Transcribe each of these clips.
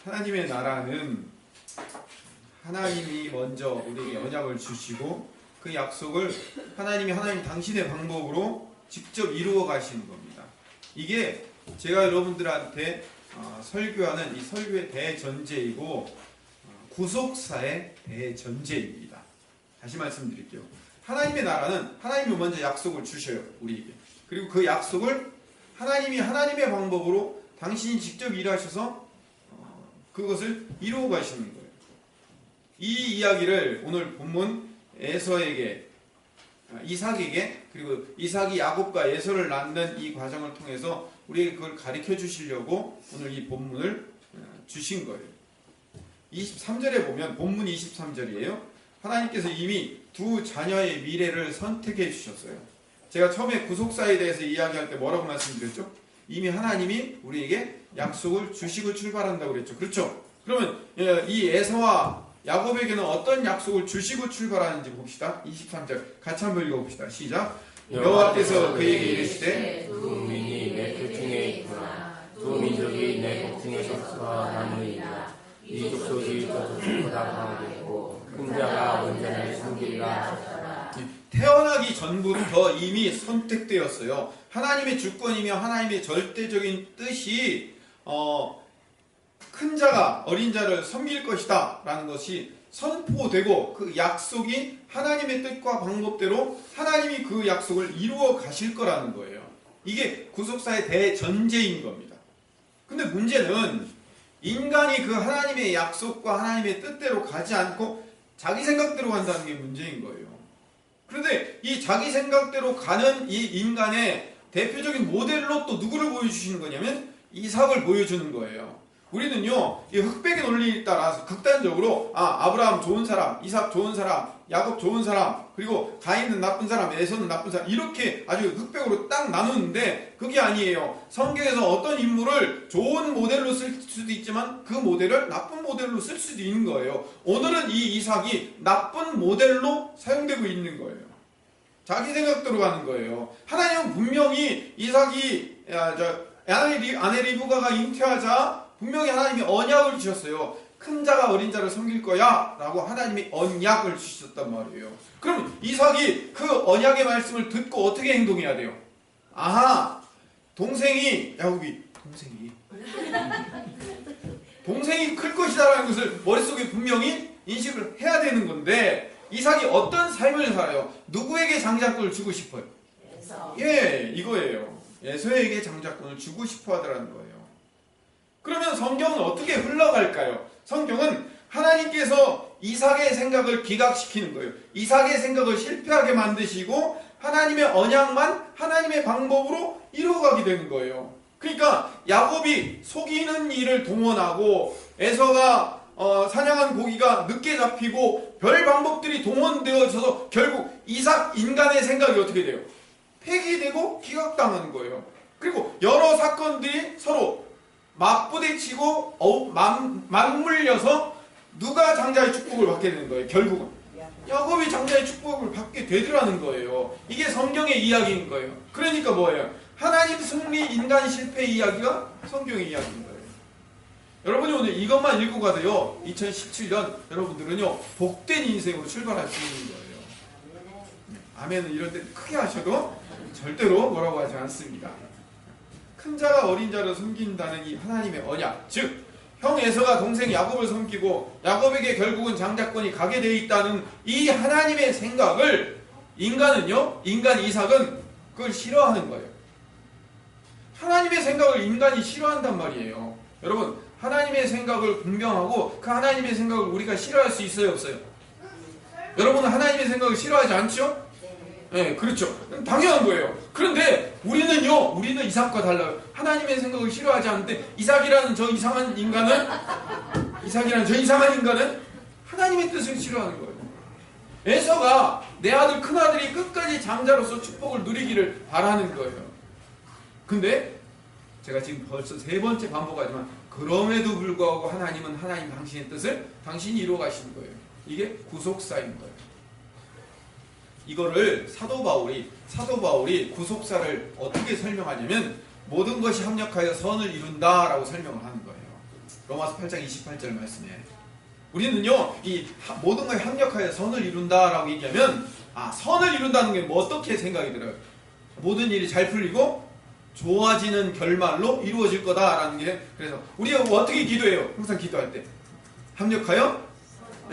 하나님의 나라는 하나님이 먼저 우리에게 언약을 주시고 그 약속을 하나님 당신의 방법으로 직접 이루어 가시는 겁니다. 이게 제가 여러분들한테 설교하는 이 설교의 대전제이고 구속사의 대전제입니다. 다시 말씀드릴게요. 하나님의 나라는 하나님이 먼저 약속을 주셔요, 우리에게. 그리고 그 약속을 하나님이 하나님의 방법으로 당신이 직접 일하셔서 그것을 이루어 가시는 거예요. 이 이야기를 오늘 본문 에서에게, 이삭에게, 그리고 이삭이 야곱과 에서를 낳는 이 과정을 통해서 우리에게 그걸 가르쳐 주시려고 오늘 이 본문을 주신 거예요. 23절에 보면, 본문 23절이에요. 하나님께서 이미 두 자녀의 미래를 선택해 주셨어요. 제가 처음에 구속사에 대해서 이야기할 때 뭐라고 말씀드렸죠? 이미 하나님이 우리에게 약속을 주시고 출발한다고 그랬죠. 그렇죠? 그러면 이 에서와 야곱에게는 어떤 약속을 주시고 출발하는지 봅시다. 23절 같이 한번 읽어봅시다. 시작. 여호와께서 그에게 이르시되 두 민이 내 혈중에 있구나. 두 민족이 내 복중에서 나누리라. 이 족속이 저 족속보다 강하겠고 큰 자가 온전을 섬기리라 하셨더라. 태어나기 전부터 이미 선택되었어요. 하나님의 주권이며 하나님의 절대적인 뜻이 큰 자가 어린 자를 섬길 것이다 라는 것이 선포되고 그 약속이 하나님의 뜻과 방법대로 하나님이 그 약속을 이루어 가실 거라는 거예요. 이게 구속사의 대전제인 겁니다. 근데 문제는 인간이 그 하나님의 약속과 하나님의 뜻대로 가지 않고 자기 생각대로 간다는 게 문제인 거예요. 그런데 이 자기 생각대로 가는 이 인간의 대표적인 모델로 또 누구를 보여주시는 거냐면 이삭을 보여주는 거예요. 우리는요, 이 흑백의 논리에 따라서 극단적으로 아브라함 좋은 사람, 이삭 좋은 사람, 야곱 좋은 사람, 그리고 가인은 나쁜 사람, 에서는 나쁜 사람, 이렇게 아주 흑백으로 딱 나누는데 그게 아니에요. 성경에서 어떤 인물을 좋은 모델로 쓸 수도 있지만 그 모델을 나쁜 모델로 쓸 수도 있는 거예요. 오늘은 이 이삭이 나쁜 모델로 사용되고 있는 거예요. 자기 생각대로 가는 거예요. 하나님은 분명히 이삭이 아내 리브가가 잉태하자 분명히 하나님이 언약을 주셨어요. 큰 자가 어린 자를 섬길 거야 라고 하나님이 언약을 주셨단 말이에요. 그럼 이삭이 그 언약의 말씀을 듣고 어떻게 행동해야 돼요? 동생이 동생이 클 것이다라는 것을 머릿속에 분명히 인식을 해야 되는 건데 이삭이 어떤 삶을 살아요? 누구에게 장자권을 주고 싶어요? 이거예요. 에서에게 장자권을 주고 싶어 하더라는 거예요. 그러면 성경은 어떻게 흘러갈까요? 성경은 하나님께서 이삭의 생각을 기각시키는 거예요. 이삭의 생각을 실패하게 만드시고 하나님의 언약만 하나님의 방법으로 이루어가게 되는 거예요. 그러니까 야곱이 속이는 일을 동원하고 에서가 사냥한 고기가 늦게 잡히고 별 방법들이 동원되어져서 결국 이삭 인간의 생각이 어떻게 돼요? 폐기되고 기각당하는 거예요. 그리고 여러 사건들이 서로 맞부딪히고 맞물려서 누가 장자의 축복을 받게 되는 거예요. 결국은 야곱이 장자의 축복을 받게 되더라는 거예요. 이게 성경의 이야기인 거예요. 그러니까 뭐예요? 하나님 승리, 인간 실패 이야기가 성경의 이야기인 거예요. 여러분이 오늘 이것만 읽고 가도요 2017년 여러분들은요 복된 인생으로 출발할 수 있는 거예요. 아멘은 이럴 때 크게 하셔도 절대로 뭐라고 하지 않습니다. 큰 자가 어린 자를 섬긴다는 이 하나님의 언약, 즉 형 에서가 동생 야곱을 섬기고 야곱에게 결국은 장자권이 가게 돼 있다는 이 하나님의 생각을 인간 이삭은 그걸 싫어하는 거예요. 하나님의 생각을 인간이 싫어한단 말이에요. 여러분, 하나님의 생각을 공경하고 그 하나님의 생각을 우리가 싫어할 수 있어요, 없어요? 여러분은 하나님의 생각을 싫어하지 않죠? 네, 그렇죠. 당연한 거예요. 그런데 우리는 이삭과 달라요. 하나님의 생각을 싫어하지 않는데 이삭이라는 저 이상한 인간은 하나님의 뜻을 싫어하는 거예요. 에서가 내 아들 큰아들이 끝까지 장자로서 축복을 누리기를 바라는 거예요. 근데 제가 지금 벌써 3번째 반복하지만 그럼에도 불구하고 하나님은 당신의 뜻을 당신이 이루어 가시는 거예요. 이게 구속사인 거예요. 이거를 사도 바울이 구속사를 어떻게 설명하냐면 모든 것이 합력하여 선을 이룬다라고 설명을 하는 거예요. 로마서 8장 28절 말씀에 우리는요 이 모든 것에 합력하여 선을 이룬다라고 얘기하면 선을 이룬다는 게 뭐 어떻게 생각이 들어요? 모든 일이 잘 풀리고 좋아지는 결말로 이루어질 거다라는 게, 그래서 우리가 어떻게 기도해요? 항상 기도할 때 합력하여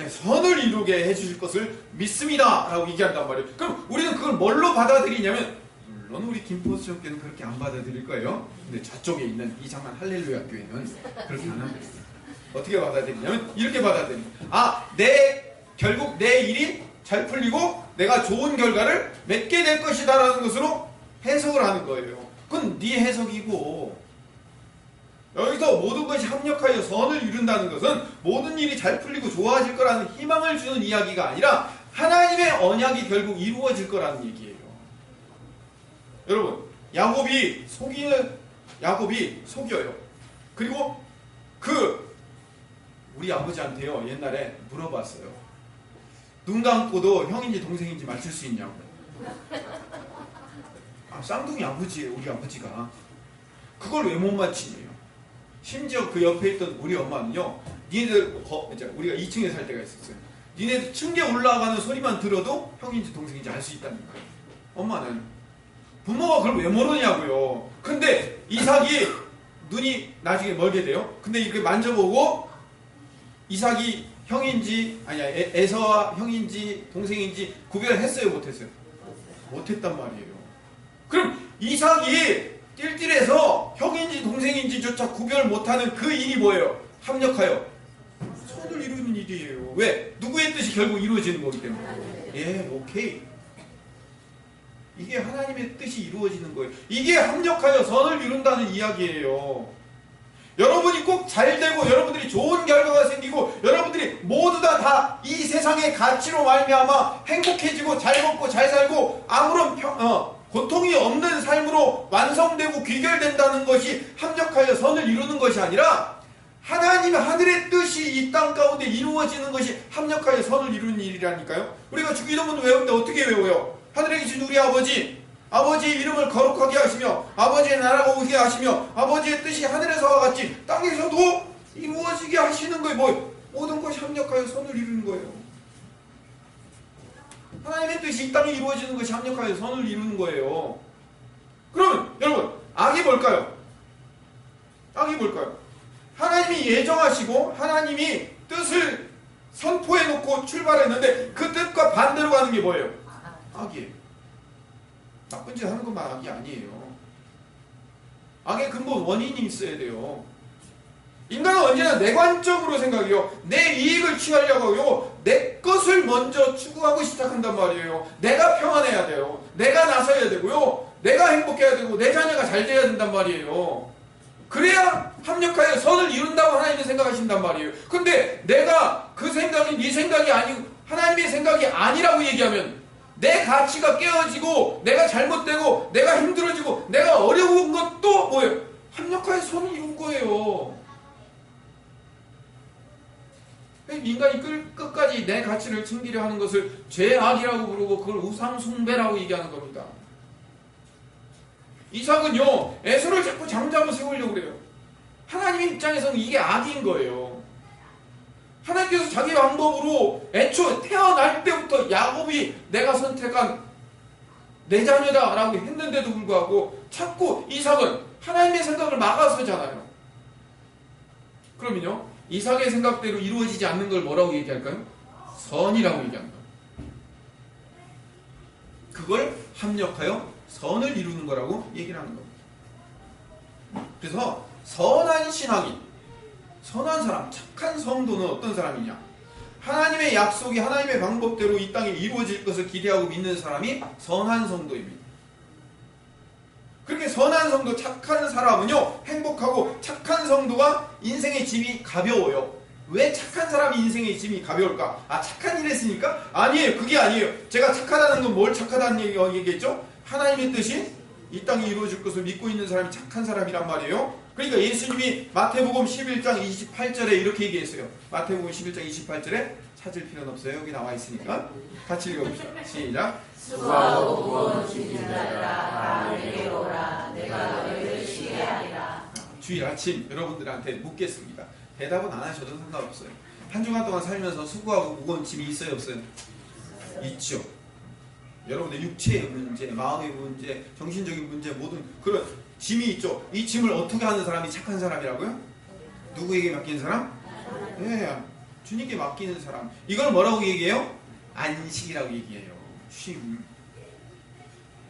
선을 이루게 해주실 것을 믿습니다 라고 얘기한단 말이에요. 그럼 우리는 그걸 뭘로 받아들이냐면, 물론 우리 김포수 교회는 그렇게 안 받아들일 거예요. 근데 저쪽에 있는 이상한 할렐루야 교회는 그렇게 안 합니다. 어떻게 받아들이냐면 이렇게 받아들입니다. 결국 내 일이 잘 풀리고 내가 좋은 결과를 맺게 될 것이다 라는 것으로 해석을 하는 거예요. 그건 네 해석이고, 여기서 모든 것이 합력하여 선을 이룬다는 것은 모든 일이 잘 풀리고 좋아질 거라는 희망을 주는 이야기가 아니라 하나님의 언약이 결국 이루어질 거라는 얘기예요. 여러분, 야곱이 속여요. 그리고 우리 아버지한테요 옛날에 물어봤어요. 눈 감고도 형인지 동생인지 맞출 수 있냐고. 쌍둥이 아버지예요, 우리 아버지가. 그걸 왜 못 맞히냐요. 심지어 그 옆에 있던 우리 엄마는요, 우리가 2층에 살 때가 있었어요. 니네들 층계 올라가는 소리만 들어도 형인지 동생인지 알 수 있다는 거예요. 엄마는. 부모가 그걸 왜 모르냐고요. 근데 이삭이 눈이 나중에 멀게 돼요. 근데 이렇게 만져보고 이삭이 형인지 에서와 형인지 동생인지 구별했어요, 못했어요? 못했단 말이에요. 그럼 이삭이 띨띨해서 형인지 동생인지조차 구별 못하는 그 일이 뭐예요? 합력하여 선을 이루는 일이에요. 왜? 누구의 뜻이 결국 이루어지는 거기 때문에. 오케이. 이게 하나님의 뜻이 이루어지는 거예요. 이게 합력하여 선을 이룬다는 이야기예요. 여러분이 꼭 잘되고 여러분들이 좋은 결과가 생기고 여러분들이 모두 다 이 세상의 가치로 말미암아 행복해지고 잘 먹고 잘 살고 아무런 고통이 없는 삶으로 완성되고 귀결된다는 것이 합력하여 선을 이루는 것이 아니라 하나님의 하늘의 뜻이 이 땅 가운데 이루어지는 것이 합력하여 선을 이루는 일이라니까요. 우리가 주기도문 외울 때 어떻게 외워요? 하늘에 계신 우리 아버지의 이름을 거룩하게 하시며 아버지의 나라가 오게 하시며 아버지의 뜻이 하늘에서와 같이 땅에서도 이루어지게 하시는 거예요. 모든 것이 합력하여 선을 이루는 거예요. 하나님의 뜻이 이 땅에 이루어지는 것이 합력하여 선을 이루는 거예요. 그러면 여러분, 악이 뭘까요? 하나님이 예정하시고 하나님이 뜻을 선포해놓고 출발했는데 그 뜻과 반대로 가는 게 뭐예요? 악이에요. 나쁜 짓 하는 것만 악이 아니에요. 악의 근본 원인이 있어야 돼요. 인간은 언제나 내관적으로 생각해요. 내 이익을 취하려고 하고 내 것을 먼저 추구하고 시작한단 말이에요. 내가 평안해야 돼요. 내가 나서야 되고요. 내가 행복해야 되고 내 자녀가 잘 돼야 된단 말이에요. 그래야 합력하여 선을 이룬다고 하나님이 생각하신단 말이에요. 근데 내가 그 생각이 네 생각이 아니고 하나님의 생각이 아니라고 얘기하면 내 가치가 깨어지고 내가 잘못되고 내가 힘들어지고 내가 어려운 것도 뭐예요? 합력하여 선을 이룬 거예요. 인간이 끝까지 내 가치를 챙기려 하는 것을 죄악이라고 부르고 그걸 우상숭배라고 얘기하는 겁니다. 이삭은요, 에서를 자꾸 잠자고 세우려고 그래요. 하나님 입장에서는 이게 악인 거예요. 하나님께서 자기 방법으로 애초 태어날 때부터 야곱이 내가 선택한 내 자녀다 라고 했는데도 불구하고 자꾸 이삭은 하나님의 생각을 막아서잖아요. 그러면요, 이삭의 생각대로 이루어지지 않는 걸 뭐라고 얘기할까요? 선이라고 얘기합니다. 그걸 합력하여 선을 이루는 거라고 얘기를 하는 겁니다. 그래서 선한 신앙인, 선한 사람, 착한 성도는 어떤 사람이냐? 하나님의 약속이 하나님의 방법대로 이 땅에 이루어질 것을 기대하고 믿는 사람이 선한 성도입니다. 그렇게 선한 성도, 착한 사람은요, 행복하고 착한 성도가 인생의 짐이 가벼워요. 왜 착한 사람이 인생의 짐이 가벼울까? 착한 일 했으니까? 아니에요. 그게 아니에요. 제가 착하다는 건 뭘 착하다는 얘기겠죠? 하나님의 뜻이 이 땅에 이루어질 것을 믿고 있는 사람이 착한 사람이란 말이에요. 그러니까 예수님이 마태복음 11장 28절에 이렇게 얘기했어요. 마태복음 11장 28절에 찾을 필요는 없어요. 여기 나와 있으니까 같이 읽어봅시다. 시작. 수고하고 무거운 짐진 자들아 내게 오라 내가 너희를 쉬게 하리라. 주일 아침 여러분들한테 묻겠습니다. 대답은 안 하셔도 상관없어요. 한 주간 동안 살면서 수고하고 무거운 짐이 있어요, 없어요? 있죠. 여러분들 육체의 문제, 마음의 문제, 정신적인 문제, 모든 그런 짐이 있죠. 이 짐을 어떻게 하는 사람이 착한 사람이라고요? 누구에게 맡기는 사람? 네, 주님께 맡기는 사람. 이걸 뭐라고 얘기해요? 안식이라고 얘기해요. 쉼.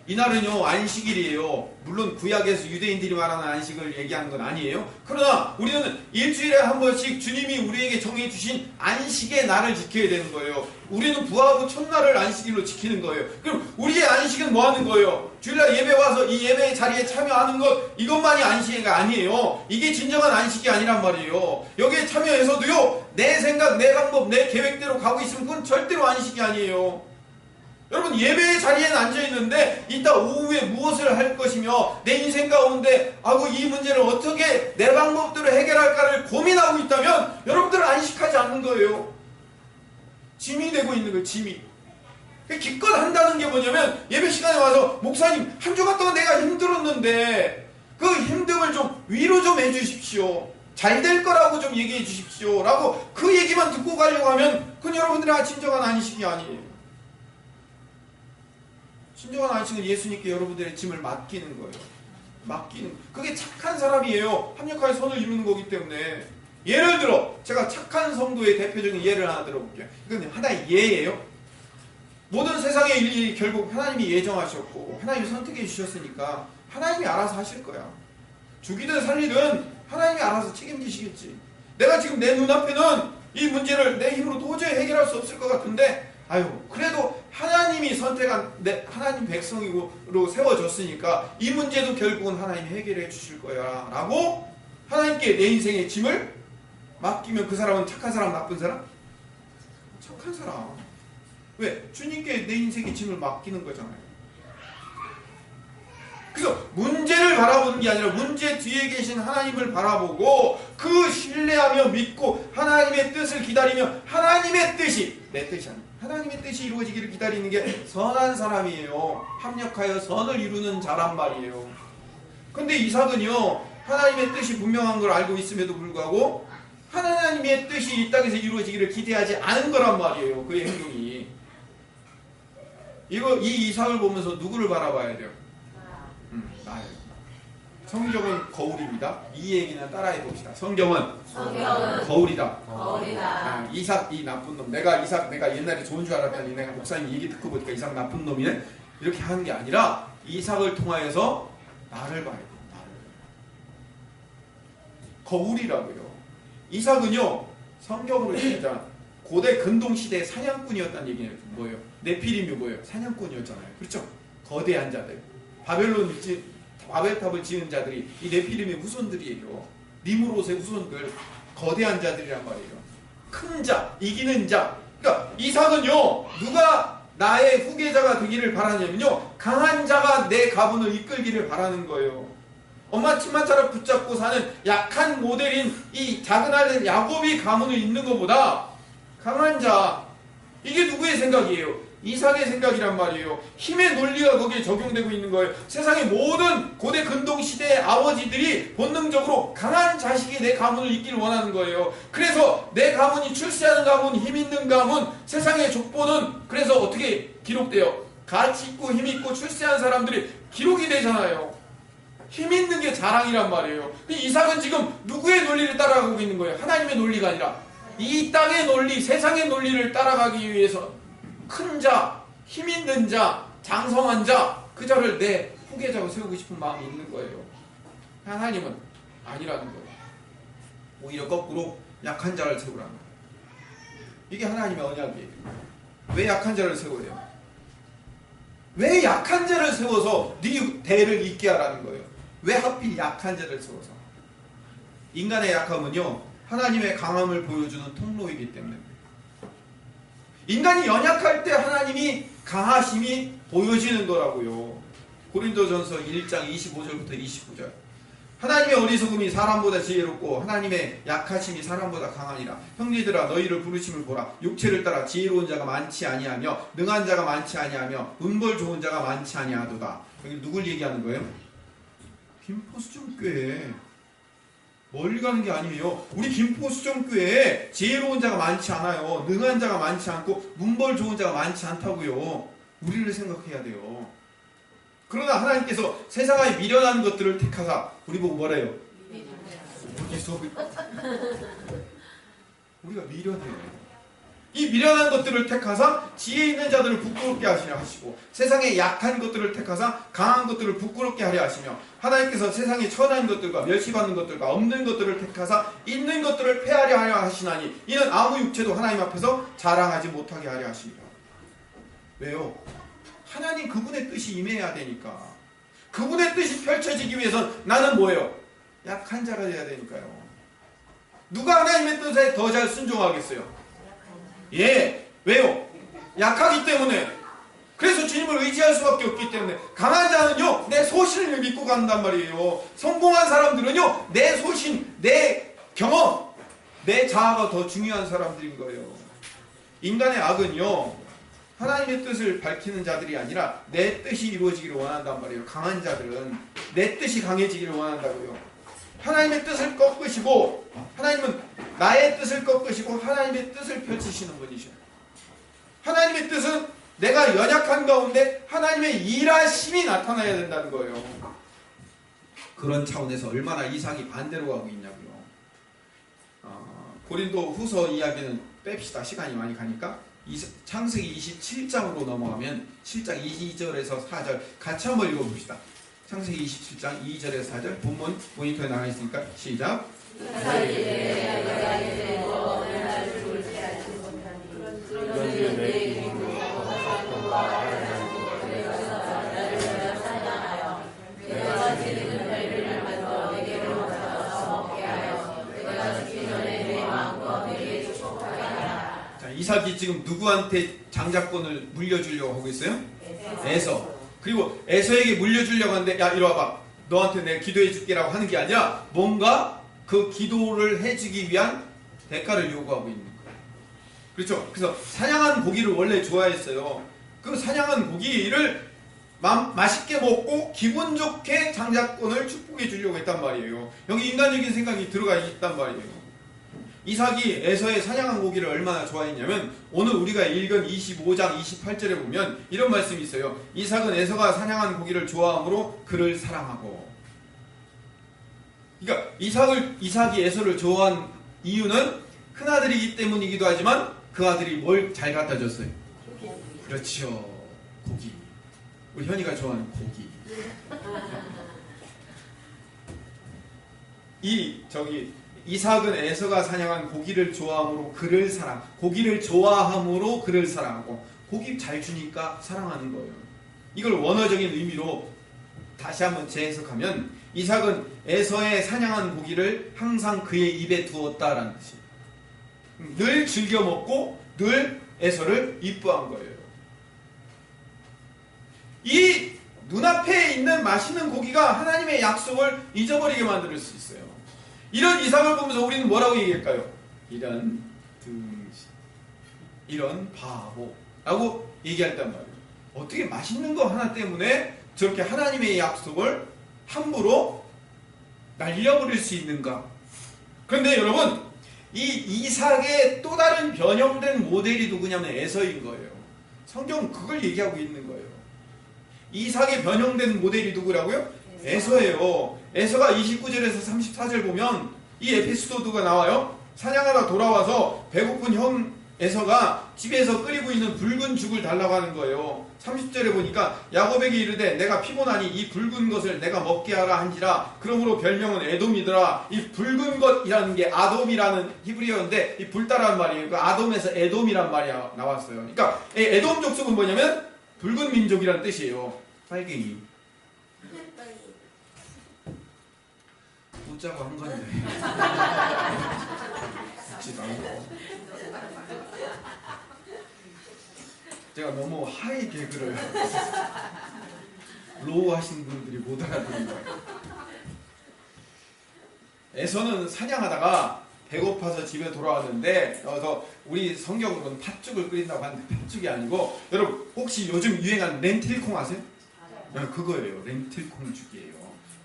이날은요 안식일이에요. 물론 구약에서 유대인들이 말하는 안식을 얘기하는 건 아니에요. 그러나 우리는 일주일에 한 번씩 주님이 우리에게 정해주신 안식의 날을 지켜야 되는 거예요. 우리는 부하고 첫날을 안식일로 지키는 거예요. 그럼 우리의 안식은 뭐 하는 거예요? 주일날 예배 와서 이 예배의 자리에 참여하는 것, 이것만이 안식이 아니에요. 이게 진정한 안식이 아니란 말이에요. 여기에 참여해서도요 내 생각, 내 방법, 내 계획대로 가고 있으면 그건 절대로 안식이 아니에요. 여러분 예배의 자리에는 앉아있는데 이따 오후에 무엇을 할 것이며 내 인생 가운데 이 문제를 어떻게 내 방법대로 해결할까를 고민하고 있다면 여러분들은 안식하지 않는 거예요. 짐이 되고 있는 거예요. 짐이. 기껏 한다는 게 뭐냐면 예배 시간에 와서 목사님 한 주간 동안 내가 힘들었는데 그 힘듦을 좀 위로 좀 해주십시오. 잘 될 거라고 좀 얘기해 주십시오 라고 그 얘기만 듣고 가려고 하면 그건 여러분들의 진정한 안식이 아니에요. 진정한 안식은 예수님께 여러분들의 짐을 맡기는 거예요. 맡기는. 그게 착한 사람이에요. 합력하여 선을 이루는 거기 때문에. 예를 들어 제가 착한 성도의 대표적인 예를 하나 들어볼게요. 이건 하나의 예예요. 모든 세상의 일이 결국 하나님이 예정하셨고 하나님이 선택해 주셨으니까 하나님이 알아서 하실 거야. 죽이든 살리든 하나님이 알아서 책임지시겠지. 내가 지금 내 눈앞에는 이 문제를 내 힘으로 도저히 해결할 수 없을 것 같은데 그래도 하나님이 선택한 하나님 백성으로 세워졌으니까 이 문제도 결국은 하나님이 해결해 주실 거야 라고 하나님께 내 인생의 짐을 맡기면 그 사람은 착한 사람, 나쁜 사람? 착한 사람. 왜? 주님께 내 인생의 짐을 맡기는 거잖아요. 그래서 문제를 바라보는 게 아니라 문제 뒤에 계신 하나님을 바라보고 그 신뢰하며 믿고 하나님의 뜻을 기다리며 하나님의 뜻이 내 뜻이 아니에요. 하나님의 뜻이 이루어지기를 기다리는 게 선한 사람이에요. 합력하여 선을 이루는 자란 말이에요. 근데 이삭은요 하나님의 뜻이 분명한 걸 알고 있음에도 불구하고 하나님의 뜻이 이 땅에서 이루어지기를 기대하지 않은 거란 말이에요. 그의 행동이. 이 이삭을 보면서 누구를 바라봐야 돼요? 나예요. 성경은 거울입니다. 이 얘기는 따라해 봅시다. 성경은 거울이다. 이삭 이 나쁜 놈. 내가 옛날에 좋은 줄 알았더니 내가 목사님 얘기 듣고 보니까 이삭 나쁜 놈이네. 이렇게 하는 게 아니라 이삭을 통하여서 나를 봐야 돼요. 거울이라고요. 이삭은요 성경으로 얘기하자 고대 근동 시대의 사냥꾼이었다는 얘기예요. 뭐예요? 네피림이 뭐예요? 사냥꾼이었잖아요. 그렇죠? 거대한 자들. 바벨탑을 지은 자들이 이 네피림의 후손들이에요. 니무롯의 후손들, 거대한 자들이란 말이에요. 큰 자, 이기는 자. 그러니까 이삭은요 누가 나의 후계자가 되기를 바라냐면요 강한 자가 내 가문을 이끌기를 바라는 거예요. 엄마 치마자락 붙잡고 사는 약한 모델인 이 작은 아들 야곱이 가문을 잇는 것보다 강한 자, 이게 누구의 생각이에요? 이삭의 생각이란 말이에요. 힘의 논리가 거기에 적용되고 있는 거예요. 세상의 모든 고대 근동 시대의 아버지들이 본능적으로 강한 자식이 내 가문을 잇기를 원하는 거예요. 그래서 내 가문이 출세하는 가문, 힘 있는 가문, 세상의 족보는 그래서 어떻게 기록돼요? 가치 있고 힘 있고 출세한 사람들이 기록이 되잖아요. 힘 있는 게 자랑이란 말이에요. 이삭은 지금 누구의 논리를 따라가고 있는 거예요? 하나님의 논리가 아니라 이 땅의 논리, 세상의 논리를 따라가기 위해서 큰 자, 힘 있는 자, 장성한 자, 그 자를 내 후계자로 세우고 싶은 마음이 있는 거예요. 하나님은 아니라는 거예요. 오히려 거꾸로 약한 자를 세우라는 거예요. 이게 하나님의 언약이에요. 왜 약한 자를 세워요? 왜 약한 자를 세워서 네 대를 잇게 하라는 거예요? 왜 하필 약한 자를 세워서? 인간의 약함은요 하나님의 강함을 보여주는 통로이기 때문에 인간이 연약할 때 하나님이 강하심이 보여지는 거라고요. 고린도전서 1장 25절부터 29절. 하나님의 어리석음이 사람보다 지혜롭고 하나님의 약하심이 사람보다 강하니라. 형제들아 너희를 부르심을 보라. 육체를 따라 지혜로운 자가 많지 아니하며 능한 자가 많지 아니하며 운벌 좋은 자가 많지 아니하도다. 여기 누굴 얘기하는 거예요? 김포수준교회. 멀리 가는 게 아니에요. 우리 김포 수정교회에 지혜로운 자가 많지 않아요. 능한 자가 많지 않고 문벌 좋은 자가 많지 않다고요. 우리를 생각해야 돼요. 그러나 하나님께서 세상에 미련한 것들을 택하사 우리 보고 뭐래요? 우리가 미련해요. 이 미련한 것들을 택하사 지혜 있는 자들을 부끄럽게 하시려 하시고 세상에 약한 것들을 택하사 강한 것들을 부끄럽게 하려 하시며 하나님께서 세상에 천한 것들과 멸시받는 것들과 없는 것들을 택하사 있는 것들을 폐하려 하려 하시나니 이는 아무 육체도 하나님 앞에서 자랑하지 못하게 하려 하십니다. 왜요? 하나님 그분의 뜻이 임해야 되니까. 그분의 뜻이 펼쳐지기 위해선 나는 뭐예요? 약한 자가 돼야 되니까요. 누가 하나님의 뜻에 더 잘 순종하겠어요? 예, 왜요? 약하기 때문에. 그래서 주님을 의지할 수밖에 없기 때문에. 강한 자는요 내 소신을 믿고 간단 말이에요. 성공한 사람들은요 내 소신, 내 경험, 내 자아가 더 중요한 사람들인 거예요. 인간의 악은요 하나님의 뜻을 밝히는 자들이 아니라 내 뜻이 이루어지기를 원한단 말이에요. 강한 자들은 내 뜻이 강해지기를 원한다고요. 하나님의 뜻을 꺾으시고 하나님은 나의 뜻을 꺾으시고 하나님의 뜻을 펼치시는 분이셔요. 하나님의 뜻은 내가 연약한 가운데 하나님의 일하심이 나타나야 된다는 거예요. 그런 차원에서 얼마나 이삭이 반대로 가고 있냐고요. 고린도 후서 이야기는 뺍시다. 시간이 많이 가니까. 창세기 27장으로 넘어가면 7장 2절에서 4절 같이 한번 읽어봅시다. 창세기 27장 2절에서 4절 본문 모니터에 나와 있으니까 시작. 자, 이삭이 지금 누구한테 장자권을 물려주려고 하고 있어요? 에서. 그리고 에서에게 물려주려고 하는데 야 이리 와봐 너한테 내가 기도해 줄게라고 하는 게 아니라 뭔가 그 기도를 해주기 위한 대가를 요구하고 있는 거예요. 그렇죠? 그래서 사냥한 고기를 원래 좋아했어요. 그 사냥한 고기를 맛있게 먹고 기분 좋게 장자권을 축복해 주려고 했단 말이에요. 여기 인간적인 생각이 들어가 있단 말이에요. 이삭이 에서의 사냥한 고기를 얼마나 좋아했냐면 오늘 우리가 읽은 25장 28절에 보면 이런 말씀이 있어요. 이삭은 에서가 사냥한 고기를 좋아하므로 그를 사랑하고. 그러니까 이삭이 에서를 좋아한 이유는 큰아들이기 때문이기도 하지만 그 아들이 뭘 잘 갖다 줬어요? 그렇죠. 고기. 우리 현이가 좋아하는 고기. 이삭은 에서가 사냥한 고기를 좋아함으로 그를 고기를 좋아함으로 그를 사랑하고 고기 잘 주니까 사랑하는 거예요. 이걸 원어적인 의미로 다시 한번 재해석하면 이삭은 에서의 사냥한 고기를 항상 그의 입에 두었다라는 뜻이에요. 늘 즐겨 먹고 늘 에서를 이뻐한 거예요. 이 눈앞에 있는 맛있는 고기가 하나님의 약속을 잊어버리게 만들 수 있어요. 이런 이삭을 보면서 우리는 뭐라고 얘기할까요? 이런 등신, 이런 바보라고 얘기했단 말이에요. 어떻게 맛있는 거 하나 때문에 저렇게 하나님의 약속을 함부로 날려버릴 수 있는가? 그런데 여러분, 이 이삭의 또 다른 변형된 모델이 누구냐면 에서인 거예요. 성경은 그걸 얘기하고 있는 거예요. 이삭의 변형된 모델이 누구라고요? 에서예요. 에서가 29절에서 34절 보면 이 에피소드가 나와요. 사냥하다 돌아와서 배고픈 형 에서가 집에서 끓이고 있는 붉은 죽을 달라고 하는 거예요. 30절에 보니까 야곱에게 이르되 내가 피곤하니 이 붉은 것을 내가 먹게 하라 한지라. 그러므로 별명은 에돔이더라. 이 붉은 것이라는 게 아돔이라는 히브리어인데 이 불다란 말이에요. 그 아돔에서 에돔이란 말이 나왔어요. 그러니까 에돔 족속은 뭐냐면 붉은 민족이라는 뜻이에요. 빨갱이. 웃자고 한 건데. 웃지도 않고. 제가 너무 하이 개그를 로우 하시는 분들이 못 알아듣는 거예요. 에서는 사냥하다가 배고파서 집에 돌아왔는데 우리 성경으로는 팥죽을 끓인다고 하는데 팥죽이 아니고 여러분 혹시 요즘 유행하는 렌틸콩 아세요? 네, 그거예요. 렌틸콩죽이에요.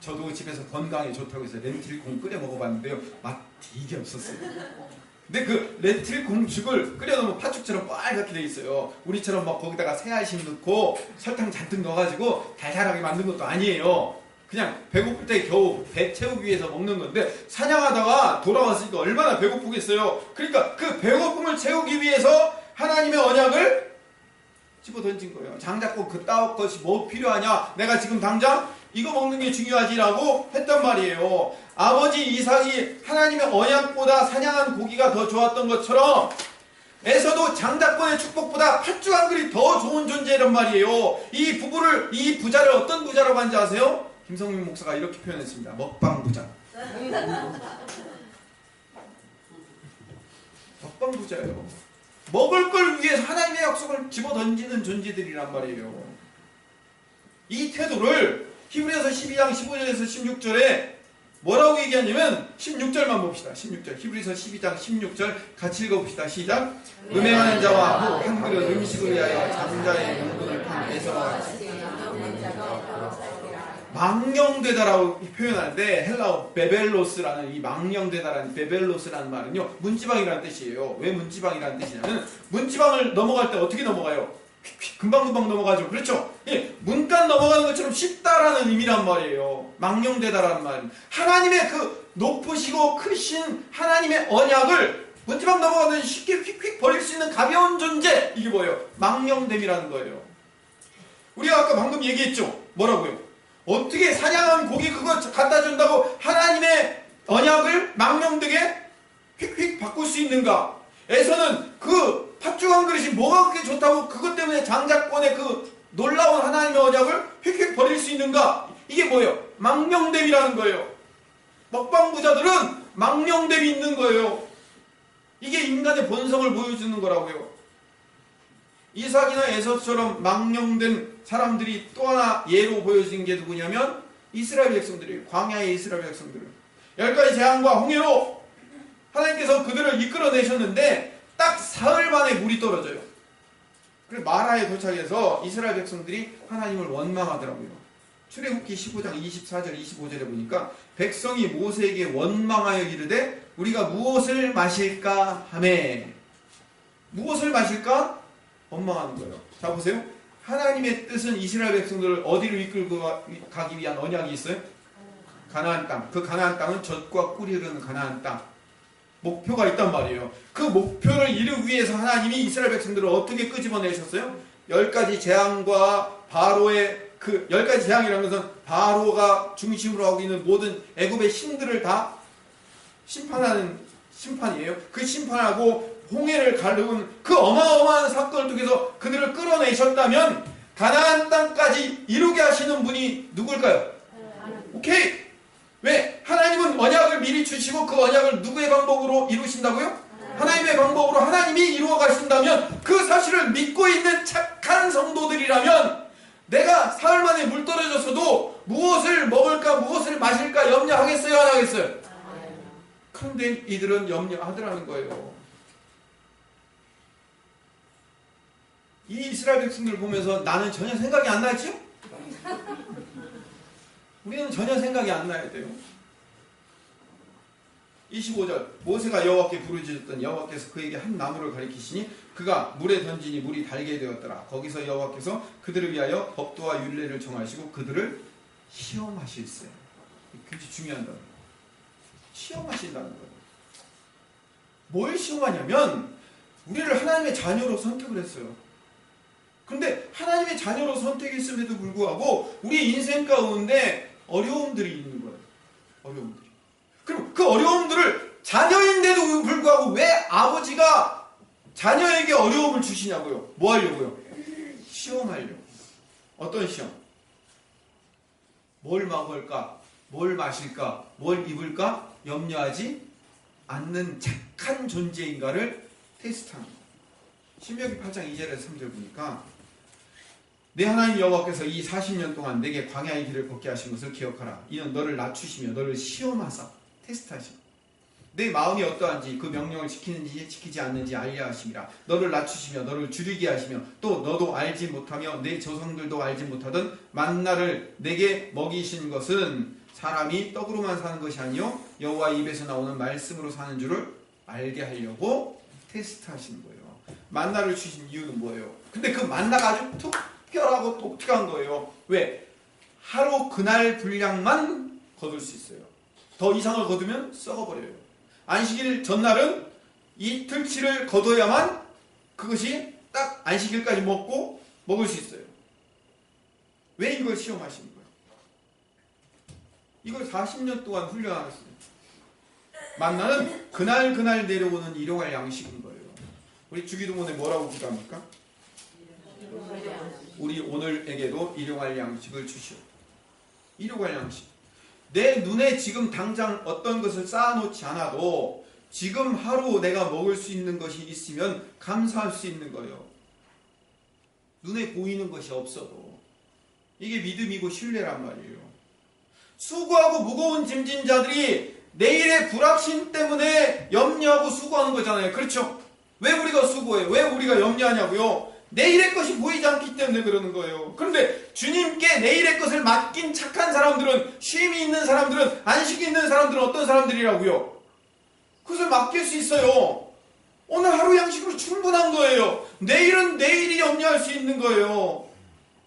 저도 집에서 건강에 좋다고 해서 렌틸콩 끓여 먹어봤는데요. 맛 되게 없었어요. 근데 그 렌틸콩죽을 끓여 놓으면 팥죽처럼 빨갛게 돼 있어요. 우리처럼 막 거기다가 새알심 넣고 설탕 잔뜩 넣어가지고 달달하게 만든 것도 아니에요. 그냥 배고플 때 겨우 배 채우기 위해서 먹는 건데, 사냥하다가 돌아왔으니까 얼마나 배고프겠어요. 그러니까 그 배고픔을 채우기 위해서 하나님의 언약을 집어 던진 거예요. 장작고 그따위 것이 뭐 필요하냐, 내가 지금 당장 이거 먹는 게 중요하지라고 했단 말이에요. 아버지 이삭이 하나님의 언약보다 사냥한 고기가 더 좋았던 것처럼 에서도 장작권의 축복보다 팥죽 한 그릇이 더 좋은 존재란 말이에요. 이 부자를 어떤 부자라고 하는지 아세요? 김성민 목사가 이렇게 표현했습니다. 먹방 부자. 먹방 부자예요. 먹을 걸 위해서 하나님의 약속을 집어던지는 존재들이란 말이에요. 이 태도를 히브리서 12장 15절에서 16절에 뭐라고 얘기하냐면, 16절만 봅시다. 16절. 히브리서 12장 16절 같이 읽어봅시다. 시작. 음행하는 자와 한 그릇 음식을 위하여 장자의 명분을 판 에서와 망령되다라고 표현하는데, 헬라어 베벨로스라는 이 망령되다라는 베벨로스라는 말은요, 문지방이라는 뜻이에요. 왜 문지방이라는 뜻이냐면, 문지방을 넘어갈 때 어떻게 넘어가요? 금방금방 넘어가죠. 그렇죠? 예, 문간 넘어가는 것처럼 쉽다라는 의미란 말이에요. 망령되다라는 말은 하나님의 그 높으시고 크신 하나님의 언약을 문지방 넘어가듯이 쉽게 휙휙 버릴 수 있는 가벼운 존재, 이게 뭐예요? 망령됨이라는 거예요. 우리가 아까 방금 얘기했죠. 뭐라고요? 어떻게 사냥한 고기 그거 갖다 준다고 하나님의 언약을 망령되게 휙휙 바꿀 수 있는가? 에서는 그 팥죽 한 그릇이 뭐가 그렇게 좋다고 그것 때문에 장자권의 그 놀라운 하나님의 언약을 휙휙 버릴 수 있는가? 이게 뭐예요? 망령됨이라는 거예요. 먹방 부자들은 망령됨이 있는 거예요. 이게 인간의 본성을 보여주는 거라고요. 이삭이나 에서처럼 망령된 사람들이 또 하나 예로 보여진 게 누구냐면 이스라엘 백성들이에요. 광야의 이스라엘 백성들을 10가지 재앙과 홍해로 하나님께서 그들을 이끌어내셨는데 딱 사흘 만에 물이 떨어져요. 그래서 마라에 도착해서 이스라엘 백성들이 하나님을 원망하더라고요. 출애굽기 15장 24절 25절에 보니까 백성이 모세에게 원망하여 이르되 우리가 무엇을 마실까 하매, 무엇을 마실까? 원망하는 거예요. 자 보세요. 하나님의 뜻은 이스라엘 백성들을 어디로 이끌고 가기 위한 언약이 있어요? 가나안 땅. 그 가나안 땅은 젖과 꿀이 흐르는 가나안 땅. 목표가 있단 말이에요. 그 목표를 이루기 위해서 하나님이 이스라엘 백성들을 어떻게 끄집어내셨어요? 10가지 재앙과 바로의 그 10가지 재앙이라는 것은 바로가 중심으로 하고 있는 모든 애굽의 신들을 다 심판하는 심판이에요. 그 심판하고 홍해를 가르는 그 어마어마한 사건을 통해서 그들을 끌어내셨다면 가나안 땅까지 이루게 하시는 분이 누굴까요? 오케이. 왜? 하나님은 언약을 미리 주시고 그 언약을 누구의 방법으로 이루신다고요? 하나님의 방법으로 하나님이 이루어 가신다면 그 사실을 믿고 있는 착한 성도들이라면 내가 사흘 만에 물 떨어졌어도 무엇을 먹을까 무엇을 마실까 염려하겠어요? 안 하겠어요? 그런데 이들은 염려하더라는 거예요. 이 이스라엘 백성들 보면서 나는 전혀 생각이 안 나죠? 우리는 전혀 생각이 안 나야 돼요. 25절 모세가 여호와께 부르짖었더니 여호와께서 그에게 한 나무를 가리키시니 그가 물에 던지니 물이 달게 되었더라. 거기서 여호와께서 그들을 위하여 법도와 율례를 정하시고 그들을 시험하실세. 굉장히 중요한 단어. 시험하신다는 거예요. 뭘 시험하냐면 우리를 하나님의 자녀로 선택을 했어요. 근데 하나님의 자녀로 선택했음에도 불구하고 우리 인생 가운데 어려움들이 있는 거예요. 어려움들이. 그럼 그 어려움들을 자녀인데도 불구하고 왜 아버지가 자녀에게 어려움을 주시냐고요? 뭐 하려고요? 시험하려고. 어떤 시험? 뭘 먹을까? 뭘 마실까? 뭘 입을까? 염려하지 않는 착한 존재인가를 테스트하는 거예요. 신명기 8장 2절에서 3절 보니까 내 하나님 여호와께서 이 40년 동안 내게 광야의 길을 걷게 하신 것을 기억하라. 이는 너를 낮추시며 너를 시험하사 테스트하시고 내 마음이 어떠한지 그 명령을 지키는지 지키지 않는지 알려 하심이라. 너를 낮추시며 너를 줄이게 하시며 또 너도 알지 못하며 내 조상들도 알지 못하던 만나를 내게 먹이신 것은 사람이 떡으로만 사는 것이 아니요 여호와 입에서 나오는 말씀으로 사는 줄을 알게 하려고 테스트하시는 거예요. 만나를 주신 이유는 뭐예요? 근데 그 만나가 아주 특별하고 독특한 거예요. 왜? 하루 그날 분량만 거둘 수 있어요. 더 이상을 거두면 썩어버려요. 안식일 전날은 이틀치를 거둬야만 그것이 딱 안식일까지 먹을 수 있어요. 왜 이걸 시험하시는 거예요? 이걸 40년 동안 훈련하셨어요. 만나는 그날 내려오는 일용할 양식인 거예요. 우리 주기도문에 뭐라고 기도합니까? 우리 오늘에게도 일용할 양식을 주시오. 일용할 양식. 내 눈에 지금 당장 어떤 것을 쌓아놓지 않아도 지금 하루 내가 먹을 수 있는 것이 있으면 감사할 수 있는 거예요. 눈에 보이는 것이 없어도. 이게 믿음이고 신뢰란 말이에요. 수고하고 무거운 짐진 자들이 내일의 불확신 때문에 염려하고 수고하는 거잖아요. 그렇죠? 왜 우리가 수고해요? 왜 우리가 염려하냐고요? 내일의 것이 보이지 않기 때문에 그러는 거예요. 그런데 주님께 내일의 것을 맡긴 착한 사람들은, 쉼이 있는 사람들은, 안식이 있는 사람들은 어떤 사람들이라고요? 그것을 맡길 수 있어요. 오늘 하루 양식으로 충분한 거예요. 내일은 내일이 염려할 수 있는 거예요.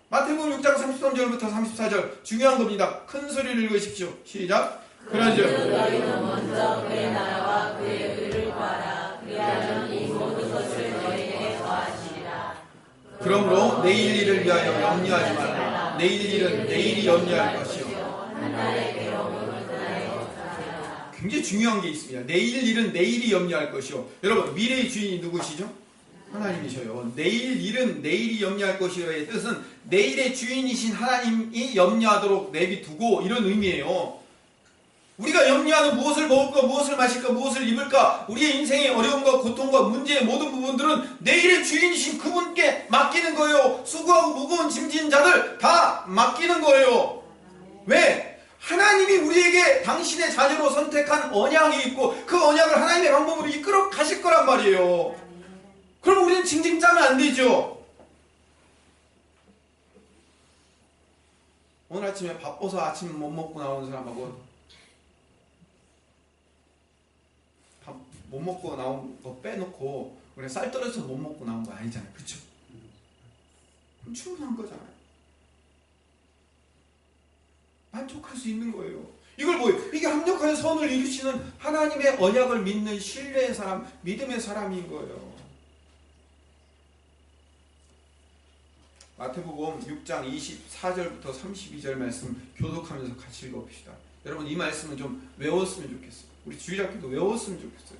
마태복음 6장 33절부터 34절 중요한 겁니다. 큰 소리를 읽으십시오. 시작. 그러죠. 너희는 먼저 그의 나라와 그의 의를 구하라. 그리하면 이 모든 것을 너희에게 더하시리라. 그러므로 내일 일을 위하여 염려하지 말라. 내일 일은 내일이 염려할 것이요. 한 달의 괴로움은 그날에 헛하리라. 굉장히 중요한 게 있습니다. 내일 일은 내일이 염려할 것이요. 여러분, 미래의 주인이 누구시죠? 하나님이셔요. 내일 일은 내일이 염려할 것이요의 뜻은 내일의 주인이신 하나님이 염려하도록 내비두고, 이런 의미예요. 우리가 염려하는 무엇을 먹을까, 무엇을 마실까, 무엇을 입을까, 우리의 인생의 어려움과 고통과 문제의 모든 부분들은 내일의 주인이신 그분께 맡기는 거예요. 수고하고 무거운 짐진 자들 다 맡기는 거예요. 왜? 하나님이 우리에게 당신의 자녀로 선택한 언약이 있고 그 언약을 하나님의 방법으로 이끌어 가실 거란 말이에요. 그럼 우리는 징징 짜면 안 되죠. 오늘 아침에 바빠서 아침 못 먹고 나오는 사람하고 밥 못 먹고 나온 거 빼놓고 우리가 쌀 떨어져서 못 먹고 나온 거 아니잖아요. 그렇죠? 그럼 충분한 거잖아요. 만족할 수 있는 거예요. 이걸 뭐예요? 이게 합력하여 선을 이루시는 하나님의 언약을 믿는 신뢰의 사람, 믿음의 사람인 거예요. 마태복음 6장 24절부터 32절 말씀 교독하면서 같이 읽어봅시다. 여러분, 이 말씀은 좀 외웠으면 좋겠어요. 우리 주일학교도 외웠으면 좋겠어요.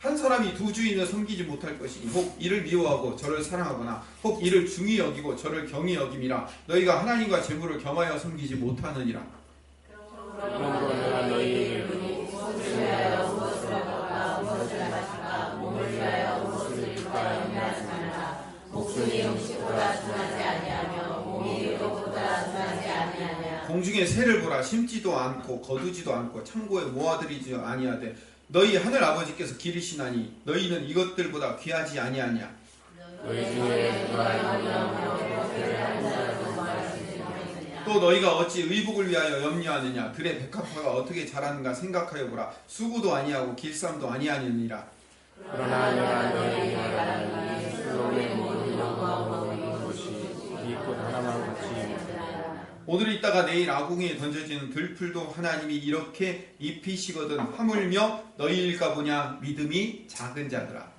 한 사람이 두 주인을 섬기지 못할 것이니 혹 이를 미워하고 저를 사랑하거나 혹 이를 중히 여기고 저를 경히 여김이라. 너희가 하나님과 재물을 겸하여 섬기지 못하느니라. 그러므로 내가 너희에게 무엇을 위하여 무엇을 먹을까, 무엇을 마실까, 몸을 위하여 무엇을 입을까 염려하지 말라. 목숨이 음식보다 중하지 아니하며 몸이 의복보다 중하지 아니하냐. 공중에 새를 보라. 심지도 않고 거두지도 않고 창고에 모아들이지 아니하되 너희 하늘 아버지께서 기르시나니 너희는 이것들보다 귀하지 아니하냐. 너희 중에 누가 또 너희가 어찌 의복을 위하여 염려하느냐. 들의 백합화가 어떻게 자라는가 생각하여 보라. 수고도 아니하고 길쌈도 아니하느니라. 그러나 내가 너희에게 말하노니 슬로의 모든 영광으로 있는 것이 이 꽃 하나만 같이 오늘 있다가 내일 아궁이에 던져지는 들풀도 하나님이 이렇게 입히시거든 하물며 너희일까 보냐. 믿음이 작은 자들아.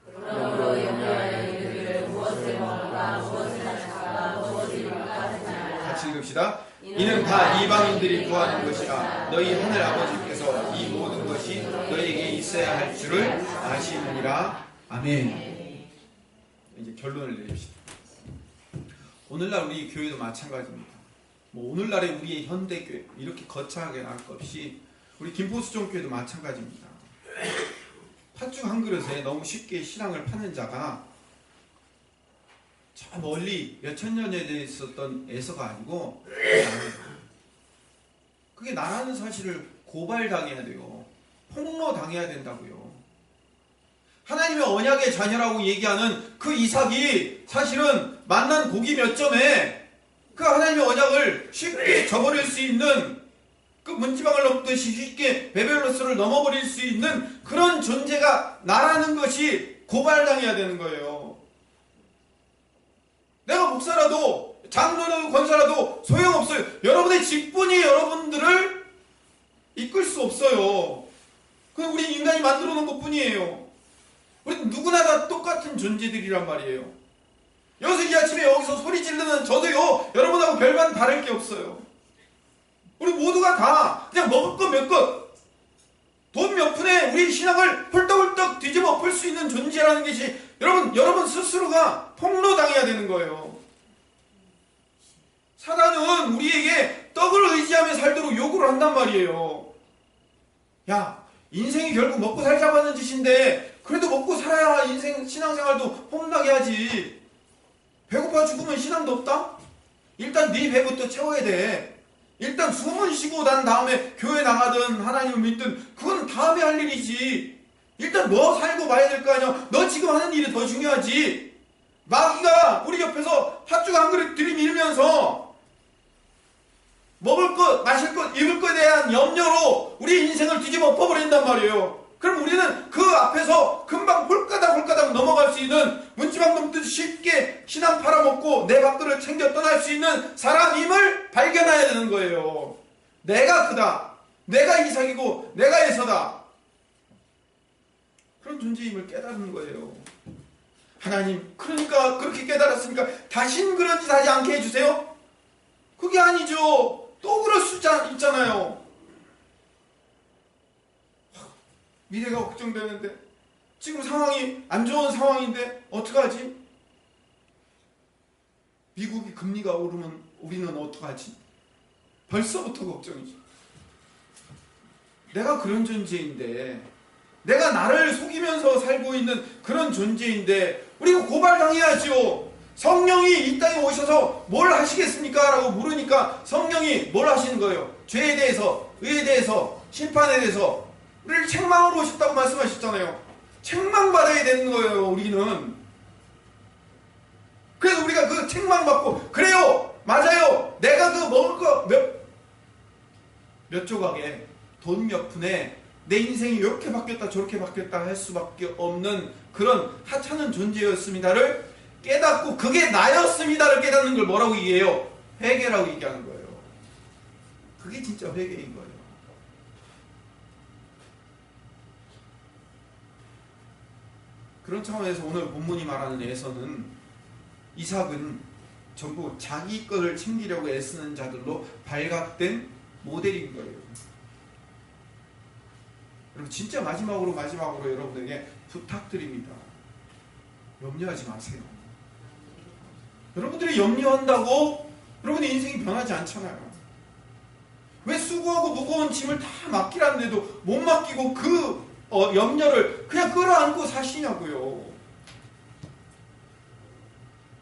그러므로 염려하여 이르기를 무엇을 먹을까, 무엇을 마실까, 무엇을 입을까 하지 말라. 같이 읽읍시다. 이는 다 이방인들이 구하는 것이라. 너희 하늘 아버지께서 이 모든 것이 너희에게 있어야 할 줄을 아시느니라. 아멘. 이제 결론을 내립시다. 오늘날 우리 교회도 마찬가지입니다. 뭐 오늘날의 우리의 현대교회 이렇게 거창하게 나올 것 없이 우리 김포수종교회도 마찬가지입니다. 팥죽 한 그릇에 너무 쉽게 신앙을 파는 자가 저 멀리 몇천 년에 대해 있었던 에서가 아니고 그게 나라는 사실을 고발당해야 돼요. 폭로당해야 된다고요. 하나님의 언약의 자녀라고 얘기하는 그 이삭이 사실은 만난 고기 몇 점에 그 하나님의 언약을 쉽게 저버릴 수 있는 그 문지방을 넘듯이 쉽게 베벨로스를 넘어버릴 수 있는 그런 존재가 나라는 것이 고발당해야 되는 거예요. 내가 목사라도 장로라도 권사라도 소용없어요. 여러분의 직분이 여러분들을 이끌 수 없어요. 그냥 우리 인간이 만들어 놓은 것뿐이에요. 우리 누구나 다 똑같은 존재들이란 말이에요. 여기서 이 아침에 여기서 소리 지르는 저도요, 여러분하고 별반 다를 게 없어요. 우리 모두가 다 그냥 먹을 것 몇 것, 돈 몇 푼에 우리 신앙을 홀떡홀떡 뒤집어 엎을 수 있는 존재라는 것이 여러분 스스로가 폭로당해야 되는 거예요. 사단은 우리에게 떡을 의지하며 살도록 요구를 한단 말이에요. 야, 인생이 결국 먹고 살자고 하는 짓인데 그래도 먹고 살아야 인생 신앙생활도 험나게 하지. 배고파 죽으면 신앙도 없다? 일단 네 배부터 채워야 돼. 일단 숨은 쉬고 난 다음에 교회 나가든 하나님을 믿든 그건 다음에 할 일이지. 일단 너 살고 봐야 될 거 아니야. 너 지금 하는 일이 더 중요하지. 마귀가 우리 옆에서 팥죽 한 그릇 들이밀면서 먹을 것, 마실 것, 입을 것에 대한 염려로 우리 인생을 뒤집어 엎어버린단 말이에요. 그럼 우리는 그 앞에서 금방 홀까닥 넘어갈 수 있는, 문지방 넘듯이 쉽게 신앙 팔아먹고 내 밥그릇을 챙겨 떠날 수 있는 사람임을 발견해야 되는 거예요. 내가 크다, 내가 이삭이고 내가 에서다, 그런 존재임을 깨달은 거예요. 하나님, 그러니까 그렇게 깨달았으니까 다신 그런 짓 하지 않게 해주세요? 그게 아니죠. 또 그럴 수 있잖아요. 미래가 걱정되는데, 지금 상황이 안 좋은 상황인데 어떡하지? 미국이 금리가 오르면 우리는 어떡하지? 벌써부터 걱정이지. 내가 그런 존재인데, 내가 나를 속이면서 살고 있는 그런 존재인데 우리가 고발당해야죠. 성령이 이 땅에 오셔서 뭘 하시겠습니까? 라고 물으니까 성령이 뭘 하시는 거예요? 죄에 대해서, 의에 대해서, 심판에 대해서 우리를 책망으로 오셨다고 말씀하셨잖아요. 책망받아야 되는 거예요, 우리는. 그래서 우리가 그 책망받고, 그래요, 맞아요, 내가 그 먹을 거 몇 조각에 돈 몇 푼에 내 인생이 이렇게 바뀌었다 저렇게 바뀌었다 할 수밖에 없는 그런 하찮은 존재였습니다를 깨닫고, 그게 나였습니다를 깨닫는 걸 뭐라고 얘기해요? 회개라고 얘기하는 거예요. 그게 진짜 회개인 거예요. 그런 차원에서 오늘 본문이 말하는 에서는, 이삭은 전부 자기 것을 챙기려고 애쓰는 자들로 발각된 모델인 거예요. 여러분, 진짜 마지막으로 여러분에게 부탁드립니다. 염려하지 마세요. 여러분들이 염려한다고 여러분의 인생이 변하지 않잖아요. 왜 수고하고 무거운 짐을 다 맡기라는데도 못 맡기고 그 염려를 그냥 끌어안고 사시냐고요.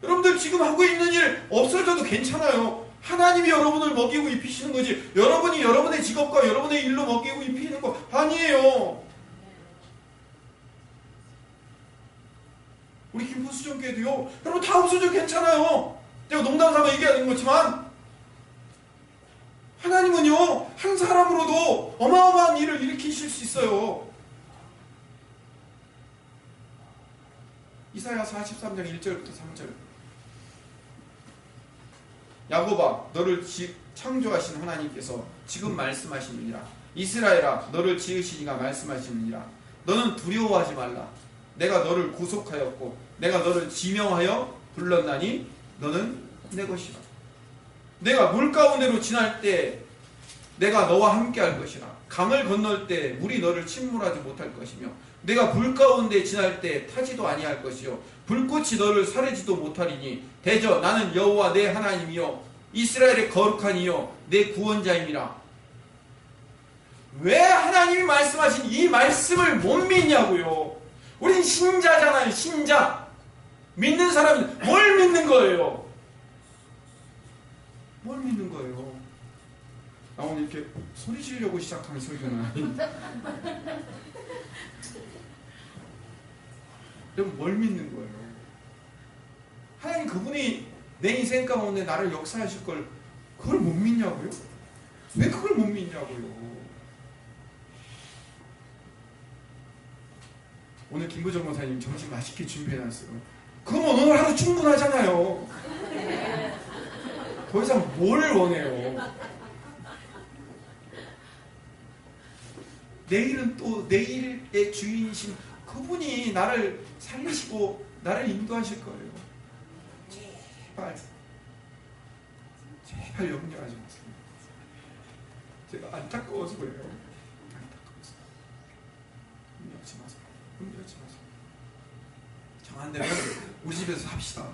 여러분들 지금 하고 있는 일 없어져도 괜찮아요. 하나님이 여러분을 먹이고 입히시는 거지, 여러분이 여러분의 직업과 여러분의 일로 먹이고 입히는 거 아니에요. 우리 김포수정교회도요, 여러분 다 없어져도 괜찮아요. 제가 농담삼아 얘기하는 거지만 하나님은요, 한 사람으로도 어마어마한 일을 일으키실 수 있어요. 이사야 43장 1절부터 3절. 야곱아, 너를 창조하신 하나님께서 지금 말씀하시느니라. 이스라엘아, 너를 지으신 이가 말씀하시느니라. 너는 두려워하지 말라. 내가 너를 구속하였고 내가 너를 지명하여 불렀나니 너는 내 것이라. 내가 물 가운데로 지날 때 내가 너와 함께 할 것이라. 강을 건널 때 물이 너를 침몰하지 못할 것이며, 내가 불 가운데 지날 때 타지도 아니할 것이요 불꽃이 너를 사르지도 못하리니, 대저 나는 여호와 내 하나님이요 이스라엘의 거룩한 이요 내 구원자임이라. 왜 하나님이 말씀하신 이 말씀을 못 믿냐고요. 우린 신자잖아요. 신자. 믿는 사람이 뭘 믿는 거예요? 뭘 믿는 거예요? 나 오늘 이렇게 소리 지르려고 시작한 설교는 아닌데. 여러분, 뭘 믿는 거예요? 하나님 그분이 내 인생 가운데 나를 역사하실 걸, 그걸 못 믿냐고요? 왜 그걸 못 믿냐고요. 오늘 김부정 목사님 점심 맛있게 준비해놨어요. 그러면 오늘 하루 충분하잖아요. 더 이상 뭘 원해요. 내일은 또 내일의 주인이신 그분이 나를 살리시고 나를 인도하실 거예요. 제발 염려하지 마세요. 제가 안타까워서 그래요. 안타까워서. 염려하지 마세요. 염려하지 마세요. 정한 대로 우리 집에서 합시다.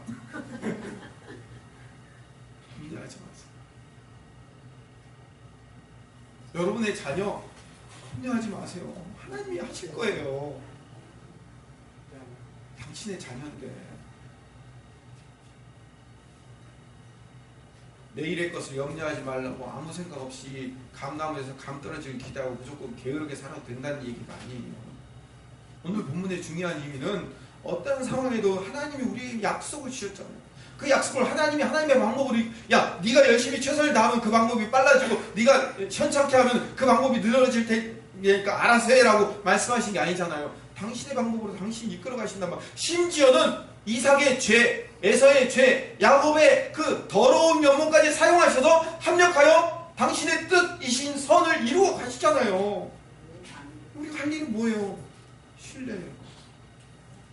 염려하지 마세요. 여러분의 자녀 염려하지 마세요. 하나님이 하실 거예요. 당신의 자녀인데 내일의 것을 염려하지 말라고 아무 생각 없이 감나무에서 감 떨어지길 기대하고 무조건 게으르게 살아도 된다는 얘기가 아니에요. 오늘 본문의 중요한 의미는 어떤 상황에도 하나님이 우리에게 약속을 주셨잖아요. 그 약속을 하나님의 방법으로 야 네가 열심히 최선을 다하면 그 방법이 빨라지고 네가 현찮게 하면 그 방법이 늘어질 테니까 알아서 해라고 말씀하신 게 아니잖아요. 당신의 방법으로 당신이 이끌어 가신단 말. 심지어는 이삭의 죄, 에서의 죄, 야곱의 그 더러운 면모까지 사용하셔서 합력하여 당신의 뜻이신 선을 이루어 가시잖아요. 우리가 할 일은 뭐예요? 신뢰예요.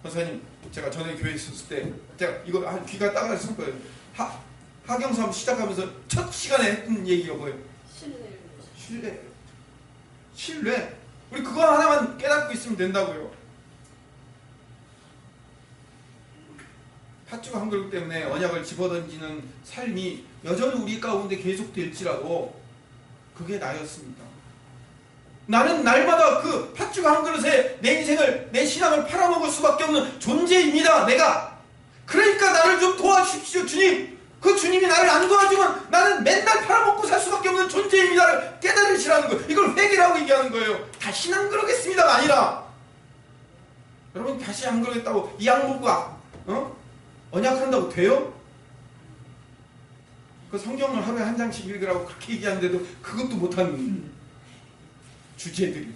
선생님, 제가 전에 교회에 있었을 때 제가 이거 귀가 따가웠을 거예요. 하경삼 시작하면서 첫 시간에 했던 얘기가 뭐예요? 신뢰. 신뢰. 우리 그거 하나만 깨닫고 있으면 된다고요. 팥죽 한 그릇 때문에 언약을 집어던지는 삶이 여전히 우리 가운데 계속될지라도 그게 나였습니다. 나는 날마다 그 팥죽 한 그릇에 내 인생을, 내 신앙을 팔아먹을 수밖에 없는 존재입니다. 내가. 그러니까 나를 좀 도와주십시오, 주님. 그 주님이 나를 안 도와주면 나는 맨날 팔아먹고 살 수밖에 없는 존재입니다를 깨달으시라는 거예요. 이걸 회개라고 얘기하는 거예요. 다시는 안 그러겠습니다가 아니라, 여러분 다시 안 그러겠다고 이 양복과 언약한다고 돼요? 그 성경을 하루에 한 장씩 읽으라고 그렇게 얘기하는데도 그것도 못하는 주제들이.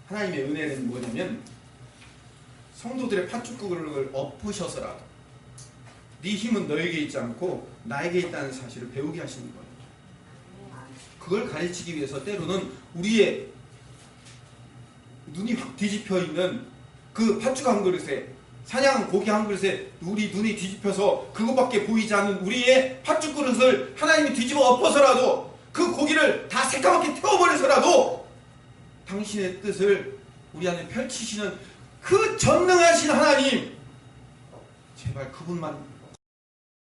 하나님의 은혜는 뭐냐면 성도들의 팥죽국을 엎으셔서라도 네 힘은 너에게 있지 않고 나에게 있다는 사실을 배우게 하시는 거예요. 그걸 가르치기 위해서 때로는 우리의 눈이 확 뒤집혀 있는 그 팥죽 한 그릇에, 사냥 고기 한 그릇에 우리 눈이 뒤집혀서 그것밖에 보이지 않는 우리의 팥죽 그릇을 하나님이 뒤집어 엎어서라도 그 고기를 다 새까맣게 태워버려서라도 당신의 뜻을 우리 안에 펼치시는 그 전능하신 하나님, 제발 그분만